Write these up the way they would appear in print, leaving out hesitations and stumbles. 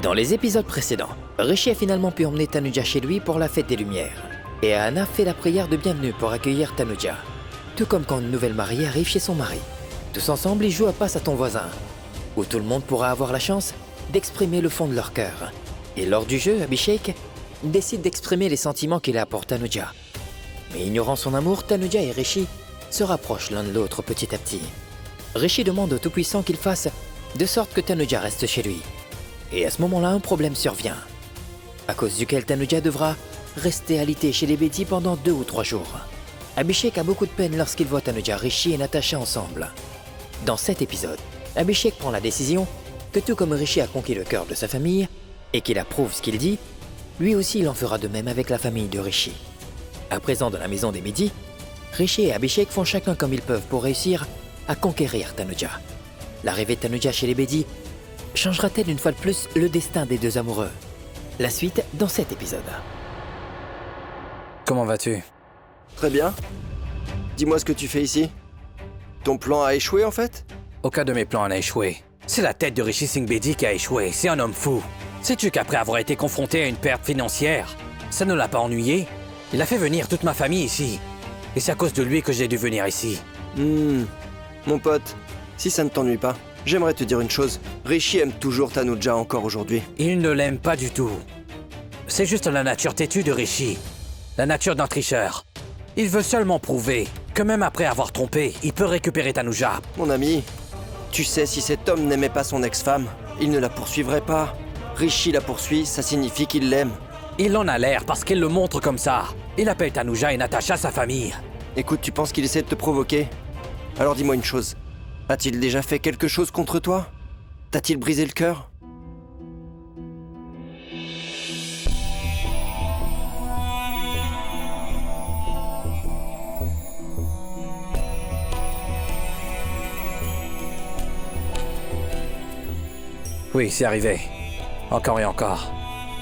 Dans les épisodes précédents, Rishi a finalement pu emmener Tanuja chez lui pour la fête des Lumières. Et Anna fait la prière de bienvenue pour accueillir Tanuja. Tout comme quand une nouvelle mariée arrive chez son mari. Tous ensemble, ils jouent à Passe à ton voisin, où tout le monde pourra avoir la chance d'exprimer le fond de leur cœur. Et lors du jeu, Abhishek décide d'exprimer les sentiments qu'il a pour Tanuja. Mais ignorant son amour, Tanuja et Rishi se rapprochent l'un de l'autre petit à petit. Rishi demande au Tout-Puissant qu'il fasse de sorte que Tanuja reste chez lui. Et à ce moment-là, un problème survient, à cause duquel Tanuja devra rester alité chez les Bedi pendant 2 ou 3 jours. Abhishek a beaucoup de peine lorsqu'il voit Tanuja, Rishi et Natasha ensemble. Dans cet épisode, Abhishek prend la décision que tout comme Rishi a conquis le cœur de sa famille et qu'il approuve ce qu'il dit, lui aussi il en fera de même avec la famille de Rishi. À présent dans la maison des Bedi, Rishi et Abhishek font chacun comme ils peuvent pour réussir à conquérir Tanuja. L'arrivée de Tanuja chez les Bedi changera-t-elle une fois de plus le destin des deux amoureux? La suite dans cet épisode. Comment vas-tu? Très bien. Dis-moi ce que tu fais ici. Ton plan a échoué en fait? Aucun de mes plans n'a échoué. C'est la tête de Rishi Singh Bedi qui a échoué, c'est un homme fou. Sais-tu qu'après avoir été confronté à une perte financière, ça ne l'a pas ennuyé? Il a fait venir toute ma famille ici. Et c'est à cause de lui que j'ai dû venir ici. Mon pote, si ça ne t'ennuie pas, j'aimerais te dire une chose. Rishi aime toujours Tanuja encore aujourd'hui. Il ne l'aime pas du tout. C'est juste la nature têtue de Rishi. La nature d'un tricheur. Il veut seulement prouver que même après avoir trompé, il peut récupérer Tanuja. Mon ami, tu sais, si cet homme n'aimait pas son ex-femme, il ne la poursuivrait pas. Rishi la poursuit, ça signifie qu'il l'aime. Il en a l'air parce qu'il le montre comme ça. Il appelle Tanuja et Natasha sa famille. Écoute, tu penses qu'il essaie de te provoquer? Alors dis-moi une chose. A-t-il déjà fait quelque chose contre toi? T'a-t-il brisé le cœur? Oui, c'est arrivé. Encore et encore.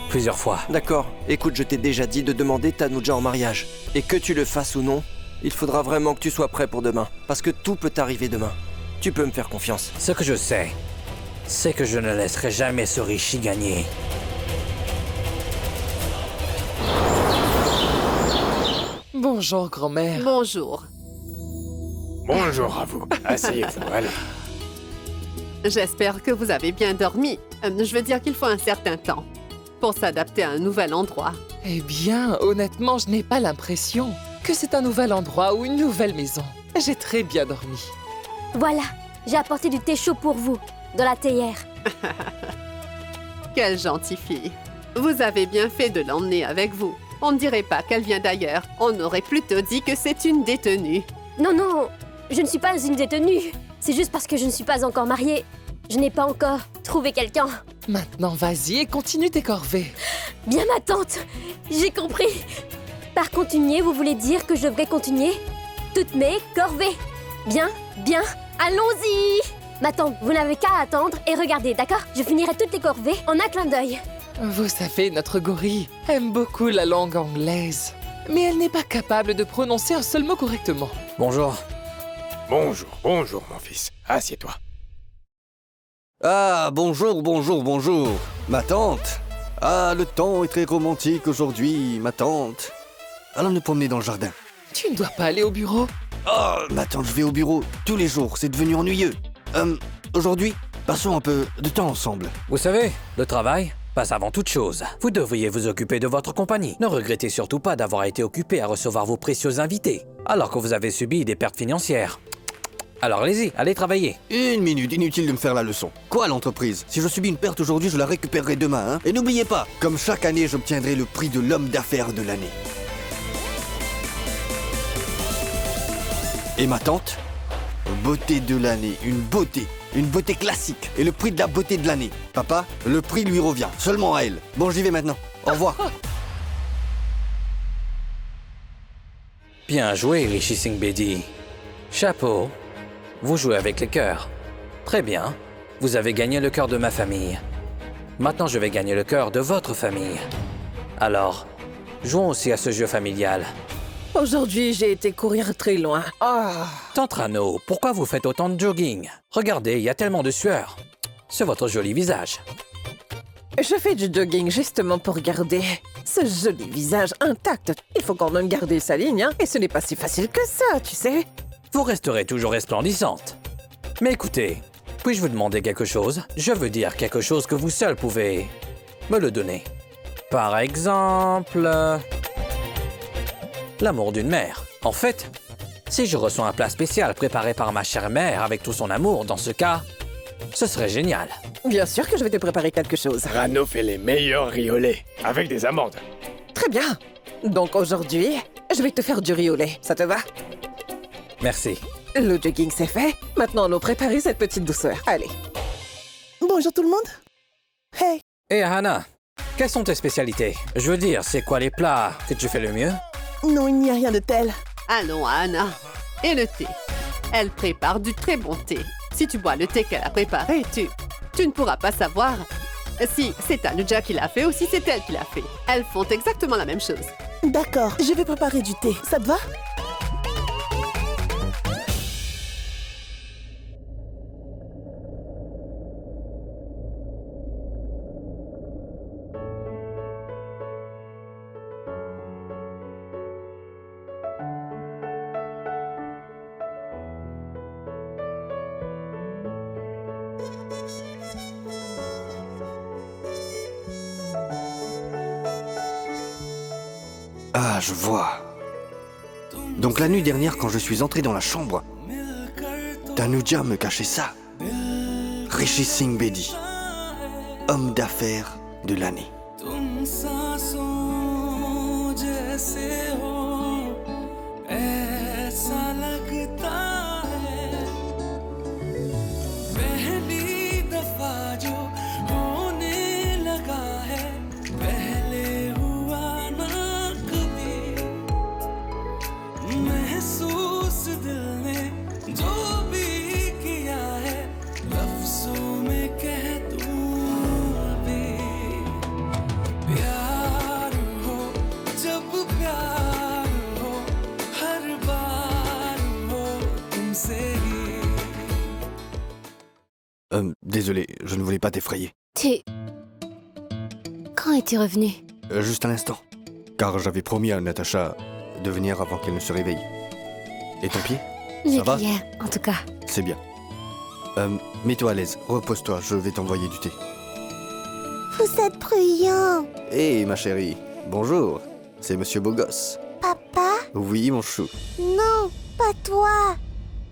Plusieurs fois. D'accord. Écoute, je t'ai déjà dit de demander Tanuja en mariage. Et que tu le fasses ou non, il faudra vraiment que tu sois prêt pour demain. Parce que tout peut arriver demain. Tu peux me faire confiance. Ce que je sais, c'est que je ne laisserai jamais ce Rishi gagner. Bonjour, grand-mère. Bonjour. Bonjour à vous. Asseyez-vous, allez. J'espère que vous avez bien dormi. Je veux dire qu'il faut un certain temps pour s'adapter à un nouvel endroit. Eh bien, honnêtement, je n'ai pas l'impression que c'est un nouvel endroit ou une nouvelle maison. J'ai très bien dormi. Voilà, j'ai apporté du thé chaud pour vous, dans la théière. Quelle gentille fille. Vous avez bien fait de l'emmener avec vous. On ne dirait pas qu'elle vient d'ailleurs. On aurait plutôt dit que c'est une détenue. Non, non, je ne suis pas une détenue. C'est juste parce que je ne suis pas encore mariée. Je n'ai pas encore trouvé quelqu'un. Maintenant, vas-y et continue tes corvées. Bien, ma tante, j'ai compris. Par continuer, vous voulez dire que je devrais continuer toutes mes corvées. Bien, bien, allons-y. Ma tante, vous n'avez qu'à attendre et regarder, d'accord? Je finirai toutes les corvées en un clin d'œil. Vous savez, notre gorille aime beaucoup la langue anglaise. Mais elle n'est pas capable de prononcer un seul mot correctement. Bonjour. Bonjour, mon fils. Assieds-toi. Ah, bonjour. Ma tante. Ah, le temps est très romantique aujourd'hui, ma tante. Allons nous promener dans le jardin. Tu ne dois pas aller au bureau? Oh, ma tante, je vais au bureau tous les jours, c'est devenu ennuyeux. Aujourd'hui, passons un peu de temps ensemble. Vous savez, le travail passe avant toute chose. Vous devriez vous occuper de votre compagnie. Ne regrettez surtout pas d'avoir été occupé à recevoir vos précieux invités, alors que vous avez subi des pertes financières. Alors allez-y, allez travailler. Une minute, inutile de me faire la leçon. Quoi l'entreprise? Si je subis une perte aujourd'hui, je la récupérerai demain, hein? Et n'oubliez pas, comme chaque année, j'obtiendrai le prix de l'homme d'affaires de l'année. Et ma tante? Beauté de l'année, une beauté classique. Et le prix de la beauté de l'année. Papa, le prix lui revient, seulement à elle. Bon, j'y vais maintenant. Au revoir. Bien joué, Rishi Singh Bedi. Chapeau. Vous jouez avec le cœur. Très bien. Vous avez gagné le cœur de ma famille. Maintenant, je vais gagner le cœur de votre famille. Alors, jouons aussi à ce jeu familial. Aujourd'hui, j'ai été courir très loin. Tante Rano, pourquoi vous faites autant de jogging? Regardez, il y a tellement de sueur. Sur votre joli visage. Je fais du jogging justement pour garder ce joli visage intact. Il faut quand même garder sa ligne, hein. Et ce n'est pas si facile que ça, tu sais. Vous resterez toujours resplendissante. Mais écoutez, puis-je vous demander quelque chose? Je veux dire quelque chose que vous seul pouvez me le donner. Par exemple... l'amour d'une mère. En fait, si je reçois un plat spécial préparé par ma chère mère avec tout son amour, dans ce cas, ce serait génial. Bien sûr que je vais te préparer quelque chose. Rano fait les meilleurs riz au lait, avec des amandes. Très bien. Donc aujourd'hui, je vais te faire du riz au lait. Ça te va? Merci. Le jogging c'est fait. Maintenant, allons préparer cette petite douceur. Allez. Bonjour tout le monde. Hey. Et Hannah, quelles sont tes spécialités? Je veux dire, c'est quoi les plats que tu fais le mieux? Non, il n'y a rien de tel. Allons, Anna. Et le thé. Elle prépare du très bon thé. Si tu bois le thé qu'elle a préparé, tu ne pourras pas savoir si c'est Tanuja qui l'a fait ou si c'est elle qui l'a fait. Elles font exactement la même chose. D'accord, je vais préparer du thé. Ça te va? Ah, je vois. Donc la nuit dernière, quand je suis entré dans la chambre, Tanuja me cachait ça. Rishi Singh Bedi, homme d'affaires de l'année. Désolé, je ne voulais pas t'effrayer. Quand es-tu revenu? Juste un instant. Car j'avais promis à Natacha de venir avant qu'elle ne se réveille. Et ton pied? Ça va? Hier, en tout cas. C'est bien. Mets-toi à l'aise, repose-toi, je vais t'envoyer du thé. Vous êtes bruyant. Hé, ma chérie, bonjour. C'est Monsieur Bogos. Papa? Oui, mon chou. Non, pas toi.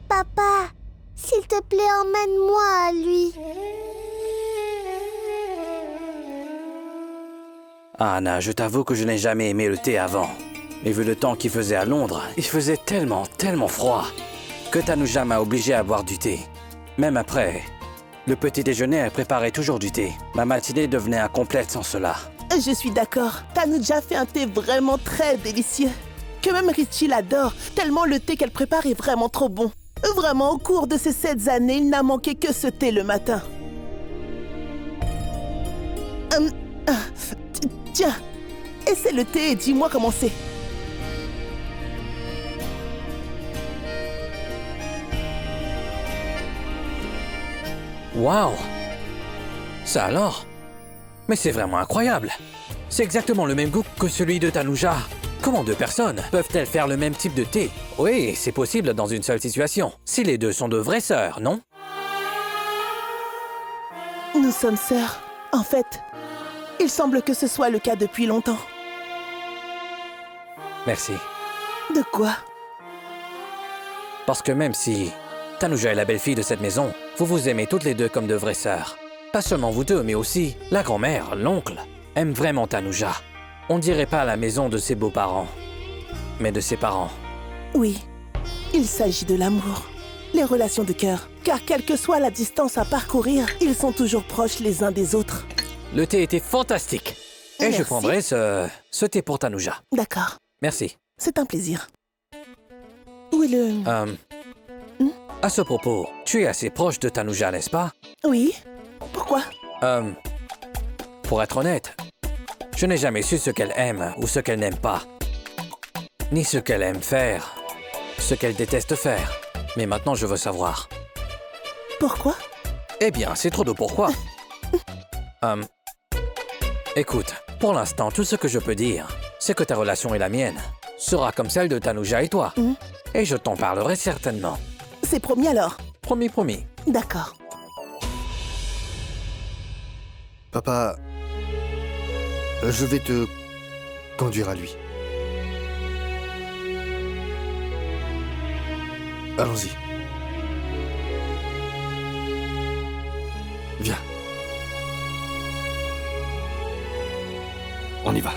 Papa, s'il te plaît, emmène-moi à lui. Anna, je t'avoue que je n'ai jamais aimé le thé avant. Mais vu le temps qu'il faisait à Londres, il faisait tellement froid que Tanuja m'a obligé à boire du thé. Même après, le petit déjeuner, elle préparait toujours du thé. Ma matinée devenait incomplète sans cela. Je suis d'accord. Tanuja fait un thé vraiment très délicieux. Que même Richie l'adore, tellement le thé qu'elle prépare est vraiment trop bon. Vraiment, au cours de ces 7 années, il n'a manqué que ce thé le matin. Tiens, essaie le thé et dis-moi comment c'est. Waouh! Ça alors? Mais c'est vraiment incroyable! C'est exactement le même goût que celui de Tanuja. Comment 2 personnes peuvent-elles faire le même type de thé? Oui, c'est possible dans une seule situation. Si les deux sont de vraies sœurs, non? Nous sommes sœurs. En fait, il semble que ce soit le cas depuis longtemps. Merci. De quoi? Parce que même si Tanuja est la belle-fille de cette maison, vous vous aimez toutes les deux comme de vraies sœurs. Pas seulement vous deux, mais aussi la grand-mère, l'oncle, aime vraiment Tanuja. On dirait pas la maison de ses beaux-parents, mais de ses parents. Oui, il s'agit de l'amour, les relations de cœur. Car quelle que soit la distance à parcourir, ils sont toujours proches les uns des autres. Le thé était fantastique. Et Merci. je prendrai ce thé pour Tanuja. D'accord, Merci. c'est un plaisir. Où est le... À ce propos, tu es assez proche de Tanuja, n'est-ce pas? Oui, pourquoi? Pour être honnête, je n'ai jamais su ce qu'elle aime ou ce qu'elle n'aime pas. Ni ce qu'elle aime faire, ce qu'elle déteste faire. Mais maintenant, je veux savoir. Pourquoi? Eh bien, c'est trop de pourquoi. Écoute, pour l'instant, tout ce que je peux dire, c'est que ta relation et la mienne sera comme celle de Tanuja et toi. Et je t'en parlerai certainement. C'est promis alors? Promis, promis. D'accord. Papa, je vais te conduire à lui. Allons-y. Viens. On y va.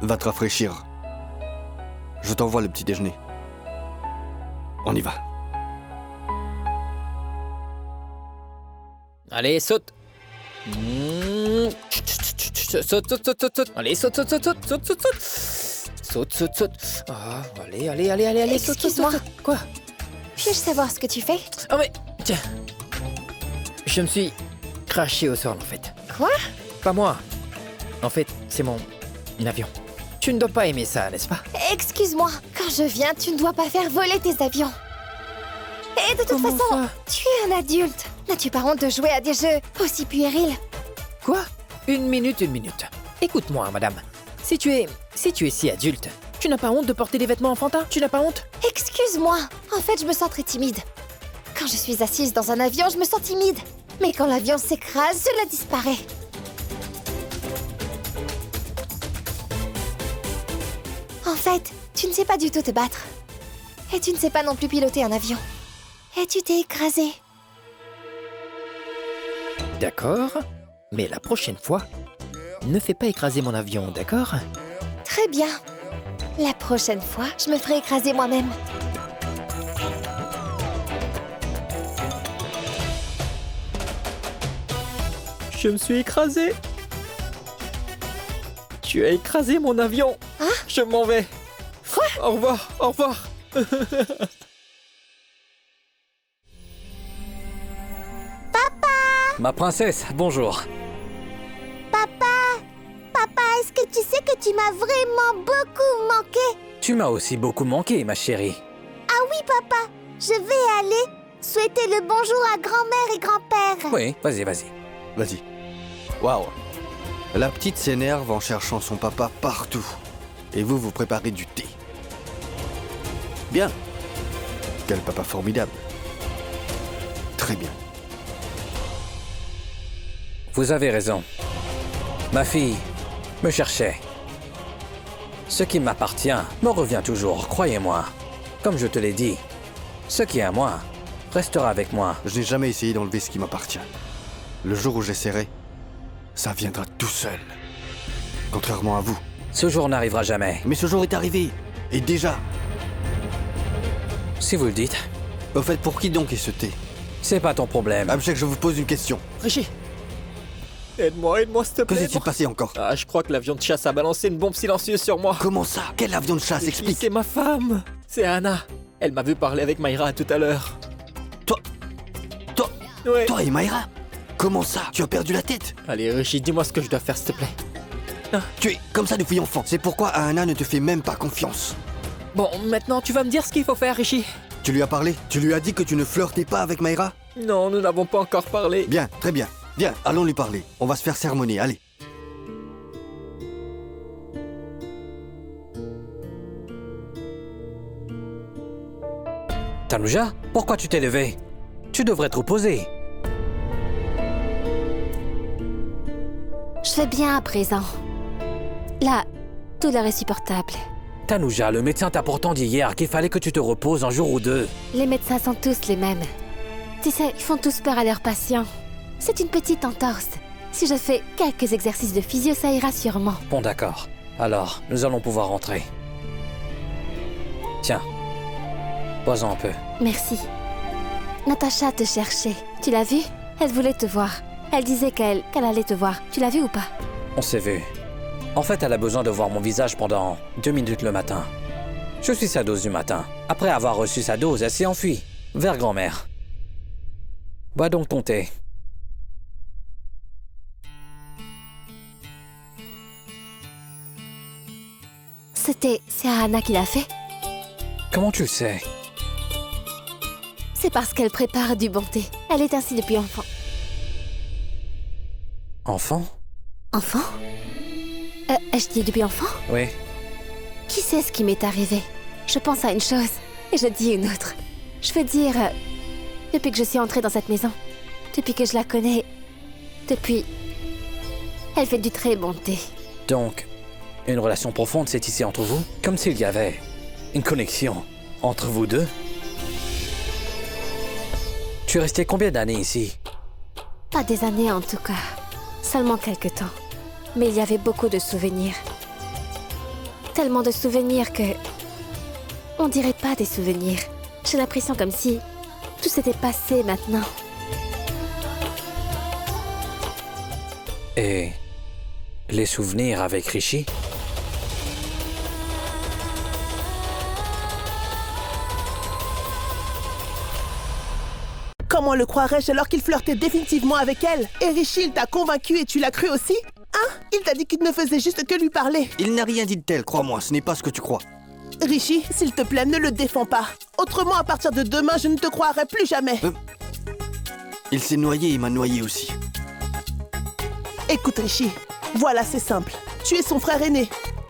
Va te rafraîchir. Je t'envoie le petit déjeuner. On y va. Allez, saute. Saute, saute, saute, saute, saute. Allez, saute, saute, saute, saute, saute, saute, saute. Saute, saute, saute. Ah, allez, allez, allez, allez, allez, saute, saute, Excuse-moi. saute. Quoi? Puis-je savoir ce que tu fais? Oh mais, tiens. Je me suis craché au sol en fait. Quoi? Pas moi. En fait, c'est mon avion. Tu ne dois pas aimer ça, n'est-ce pas? Excuse-moi, quand je viens, tu ne dois pas faire voler tes avions. Et de toute Comment façon, ça? tu es un adulte. N'as-tu pas honte de jouer à des jeux aussi puérils? Quoi? Une minute, une minute. Écoute-moi, madame. Si tu es si adulte, tu n'as pas honte de porter des vêtements enfantins? Tu n'as pas honte? Excuse-moi, en fait, je me sens très timide. Quand je suis assise dans un avion, je me sens timide. Mais quand l'avion s'écrase, cela disparaît. En fait, tu ne sais pas du tout te battre. Et tu ne sais pas non plus piloter un avion. Et tu t'es écrasé. D'accord. Mais la prochaine fois, ne fais pas écraser mon avion, d'accord? Très bien. La prochaine fois, je me ferai écraser moi-même. Je me suis écrasé. Tu as écrasé mon avion. Hein? Je m'en vais. Quoi? Au revoir, au revoir. Ma princesse, bonjour. Papa, est-ce que tu sais que tu m'as vraiment beaucoup manqué? Tu m'as aussi beaucoup manqué, ma chérie. Ah oui, papa, je vais aller souhaiter le bonjour à grand-mère et grand-père. Oui, vas-y, vas-y. Vas-y. Waouh. La petite s'énerve en cherchant son papa partout. Et vous, vous préparez du thé. Bien. Quel papa formidable. Très bien. Vous avez raison. Ma fille me cherchait. Ce qui m'appartient me revient toujours, croyez-moi. Comme je te l'ai dit, ce qui est à moi restera avec moi. Je n'ai jamais essayé d'enlever ce qui m'appartient. Le jour où j'essaierai, ça viendra tout seul. Contrairement à vous. Ce jour n'arrivera jamais. Mais ce jour est arrivé. Et déjà. Si vous le dites. Au fait, pour qui donc est ce thé? C'est pas ton problème. Abject, je vous pose une question. Richie. Aide-moi, s'il te plaît. Que s'est-il passé encore? Ah, je crois que l'avion de chasse a balancé une bombe silencieuse sur moi. Comment ça? Quel avion de chasse? Richie, Explique. c'est ma femme. C'est Anna. Elle m'a vu parler avec Mayra tout à l'heure. Ouais. Toi et Mayra? Comment ça? Tu as perdu la tête? Allez, Richie, dis-moi ce que je dois faire, s'il te plaît. Tu es comme ça depuis enfant. C'est pourquoi Anna ne te fait même pas confiance. Bon, maintenant, tu vas me dire ce qu'il faut faire, Richie. Tu lui as parlé? Tu lui as dit que tu ne flirtais pas avec Mayra? Non, nous n'avons pas encore parlé. Bien, très bien. Viens, allons lui parler. On va se faire sermonner, allez. Tanuja, pourquoi tu t'es levé? Tu devrais te reposer. Je vais bien à présent. Là, tout leur est supportable. Tanuja, le médecin t'a pourtant dit hier qu'il fallait que tu te reposes un jour ou deux. Les médecins sont tous les mêmes. Tu sais, ils font tous peur à leurs patients. C'est une petite entorse. Si je fais quelques exercices de physio, ça ira sûrement. Bon, d'accord. Alors, nous allons pouvoir rentrer. Tiens, bois-en un peu. Merci. Natacha te cherchait. Tu l'as vue? Elle voulait te voir. Elle disait qu'elle allait te voir. Tu l'as vue ou pas? On s'est vu. En fait, elle a besoin de voir mon visage pendant 2 minutes le matin. Je suis sa dose du matin. Après avoir reçu sa dose, elle s'est enfuie. Vers grand-mère. Bois donc ton thé. C'est Anna qui l'a fait? Comment tu le sais? C'est parce qu'elle prépare du bon thé. Elle est ainsi depuis enfant. Enfant? Enfant? Ai-je dit depuis enfant? Oui. Qui sait ce qui m'est arrivé? Je pense à une chose et je dis une autre. Je veux dire, depuis que je suis entrée dans cette maison, depuis que je la connais, depuis... Elle fait du très bon thé. Donc, une relation profonde s'est tissée entre vous? Comme s'il y avait une connexion entre vous deux? Tu es resté combien d'années ici? Pas des années en tout cas. Seulement quelques temps. Mais il y avait beaucoup de souvenirs. Tellement de souvenirs que... On dirait pas des souvenirs. J'ai l'impression comme si tout s'était passé maintenant. Et les souvenirs avec Rishi? Comment le croirais-je alors qu'il flirtait définitivement avec elle? Et Rishi, il t'a convaincu et tu l'as cru aussi? Hein? Il t'a dit qu'il ne faisait juste que lui parler. Il n'a rien dit de tel, crois-moi, ce n'est pas ce que tu crois. Rishi, s'il te plaît, ne le défends pas. Autrement, à partir de demain, je ne te croirai plus jamais. Il s'est noyé et m'a noyé aussi. Écoute, Rishi, voilà, c'est simple. Tu es son frère aîné.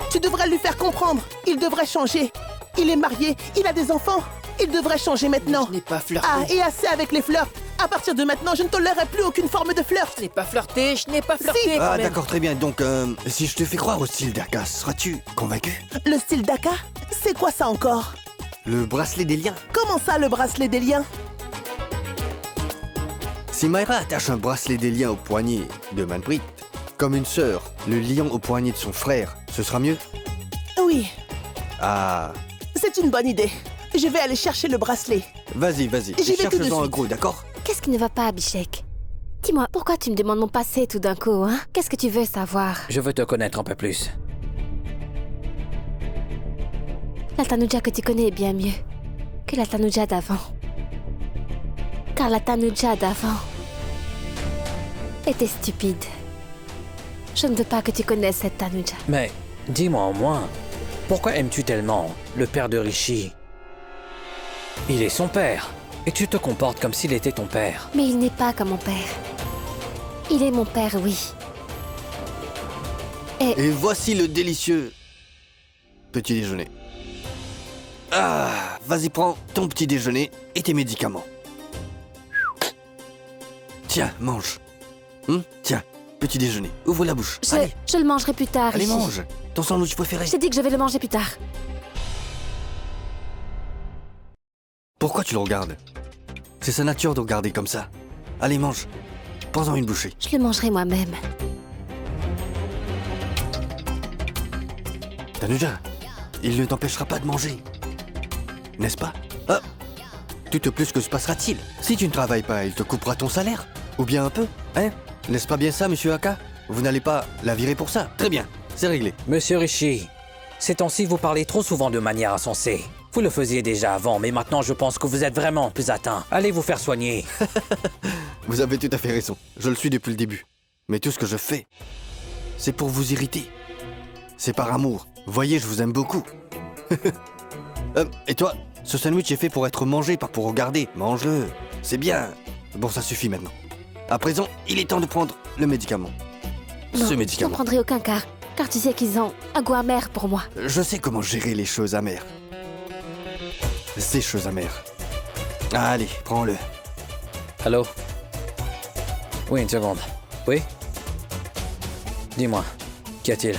Tu devrais lui faire comprendre. Il devrait changer. Il est marié, il a des enfants. Il devrait changer maintenant. Je n'ai pas flirté. Ah, et assez avec les flirts. À partir de maintenant, je ne tolérerai plus aucune forme de flirt. Je n'ai pas flirté, je n'ai pas flirté. Si. Ah, d'accord, très bien. Donc, si je te fais croire au style d'Aka, seras-tu convaincu? Le style d'Aka? C'est quoi ça encore? Le bracelet des liens. Comment ça, le bracelet des liens? Si Myra attache un bracelet des liens au poignet de Manpreet, comme une sœur, le lion au poignet de son frère, ce sera mieux? Oui. Ah. C'est une bonne idée. Je vais aller chercher le bracelet. Vas-y. Cherche-en un gros, d'accord? Qu'est-ce qui ne va pas, Abhishek? Dis-moi, pourquoi tu me demandes mon passé tout d'un coup, hein? Qu'est-ce que tu veux savoir? Je veux te connaître un peu plus. La Tanuja que tu connais est bien mieux que la Tanuja d'avant. Car la Tanuja d'avant était stupide. Je ne veux pas que tu connaisses cette Tanuja. Mais, dis-moi au moins, pourquoi aimes-tu tellement le père de Rishi? Il est son père, et tu te comportes comme s'il était ton père. Mais il n'est pas comme mon père. Il est mon père, oui. Et voici le délicieux petit déjeuner. Ah, vas-y, prends ton petit déjeuner et tes médicaments. Tiens, mange. Tiens, petit déjeuner. Ouvre la bouche. Allez. Je le mangerai plus tard, Allez, Rishi. mange. Ton sandwich préféré. Je t'ai dit que je vais le manger plus tard. Pourquoi tu le regardes? C'est sa nature de regarder comme ça. Allez, mange. Prends-en une bouchée. Je le mangerai moi-même. Tanuja, il ne t'empêchera pas de manger. N'est-ce pas? Ah, tout au plus que se passera-t-il? Si tu ne travailles pas, il te coupera ton salaire. Ou bien un peu, hein? N'est-ce pas bien ça, monsieur Aka? Vous n'allez pas la virer pour ça? Très bien, c'est réglé. Monsieur Rishi, ces temps-ci vous parlez trop souvent de manière insensée. Vous le faisiez déjà avant, mais maintenant je pense que vous êtes vraiment plus atteint. Allez vous faire soigner. Vous avez tout à fait raison. Je le suis depuis le début. Mais tout ce que je fais, c'est pour vous irriter. C'est par amour. Voyez, je vous aime beaucoup. Et toi, ce sandwich est fait pour être mangé, pas pour regarder. Mange-le. C'est bien. Bon, ça suffit maintenant. À présent, il est temps de prendre le médicament. Non, Ce médicament. je n'en prendrai aucun car tu sais qu'ils ont un goût amer pour moi. Je sais comment gérer les choses amères. Ces choses amères. Allez, prends-le. Allô? Oui, une seconde. Oui? Dis-moi, qu'y a-t-il?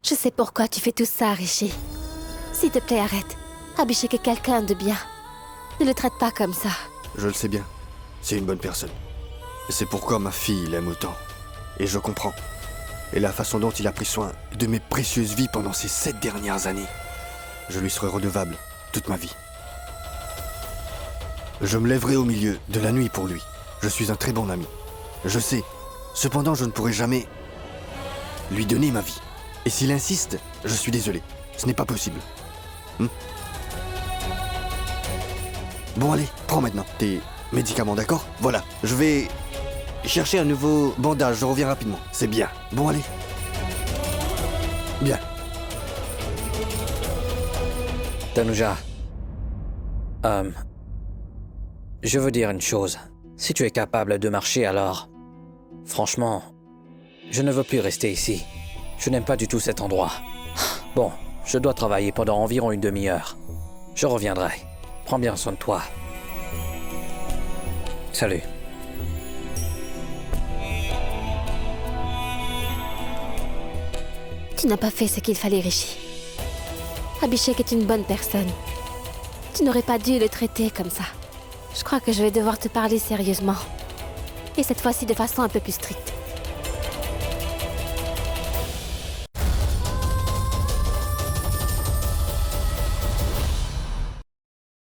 Je sais pourquoi tu fais tout ça, Rishi. S'il te plaît, arrête. Abhishek est quelqu'un de bien. Ne le traite pas comme ça. Je le sais bien. C'est une bonne personne. C'est pourquoi ma fille l'aime autant. Et je comprends. Et la façon dont il a pris soin de mes précieuses vies pendant ces 7 dernières années. Je lui serai redevable toute ma vie. Je me lèverai au milieu de la nuit pour lui. Je suis un très bon ami. Je sais. Cependant, je ne pourrai jamais lui donner ma vie. Et s'il insiste, je suis désolé. Ce n'est pas possible. Bon, allez, prends maintenant tes médicaments, d'accord? Voilà, je vais chercher un nouveau bandage, je reviens rapidement. C'est bien. Bon, allez. Bien. Tanuja. Je veux dire une chose. Si tu es capable de marcher, alors... Franchement, je ne veux plus rester ici. Je n'aime pas du tout cet endroit. Bon, je dois travailler pendant environ une demi-heure. Je reviendrai. Prends bien soin de toi. Salut. Tu n'as pas fait ce qu'il fallait, Rishi. Abhishek est une bonne personne. Tu n'aurais pas dû le traiter comme ça. Je crois que je vais devoir te parler sérieusement. Et cette fois-ci de façon un peu plus stricte.